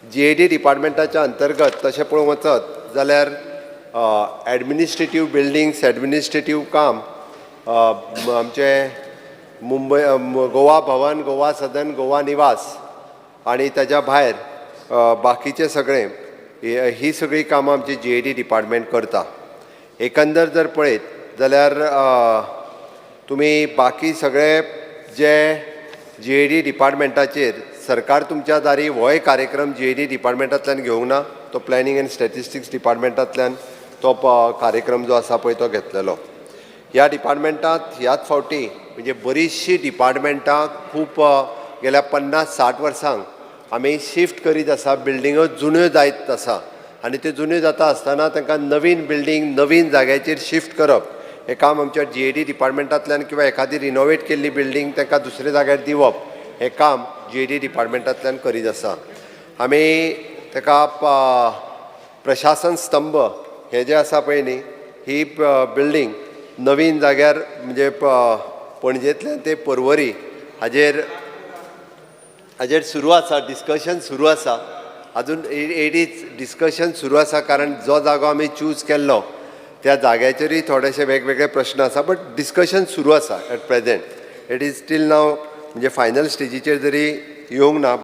GAD डिपार्टमेंटाच्या अंतर्गत तशें पळोवंक वचत जाल्यार एडमिनिस्ट्रेटीव बिल्डिंग्स एडमिनिस्ट्रेटीव काम आमचे मुंबय गोवा भवन गोवा सदन गोवा निवास आणि ताच्या भायर बाकीचे सगळे ही सगळी कामां आमची GAD डिपार्टमेंट करता. एकंदर जर पळयत जाल्यार तुमी बाकी सगळे जे GAD डिपार्टमेंटाचेर सरकार तुमच्या दारी हो कार्यक्रम GAD डिपार्टमेंटांतल्यान घेवंक ना. तो प्लॅनिंग एंड स्टॅटिस्टिक्स डिपार्टमेंटांतल्यान तो कार्यक्रम जो आसा पळय तो घेतलेलो. ह्या डिपार्टमेंटांत ह्याच फावटी म्हणजे बरीचशी डिपार्टमेंटां खूब गेल्या 50-60 वर्सांक आमी शिफ्ट करीत आसा. बिल्डिंगो जुन्यो जायत आसा आनी त्यो जुन्यो जाता आसतना तांकां नवीन बिल्डींग नवीन जाग्याचेर शिफ्ट करप हें काम आमच्या GAD डिपार्टमेंटांतल्यान किंवा एखादी रिनोवेट केल्ली बिल्डींग तांकां दुसऱ्या जाग्यार दिवप हें काम GAD डिपार्टमेंटांतल्यान करीत आसा. आमी ताका प्रशासन स्तंभ हे जे आसा पळय न्ही ही बिल्डींग नवीन जाग्यार म्हणजे पणजेंतल्यान ते पर्वरी हाजेर सुरू आसा. डिस्कशन सुरू आसा. अजून एडीच डिस्कशन सुरू आसा कारण जो जागो आमी चूज केल्लो त्या जाग्याचेरूय थोडेशे वेगवेगळे प्रश्न आसा. बट डिस्कशन सुरू आसा at present. It is still now म्हणजे फायनल स्टेजीचेर जरी येवंक ना.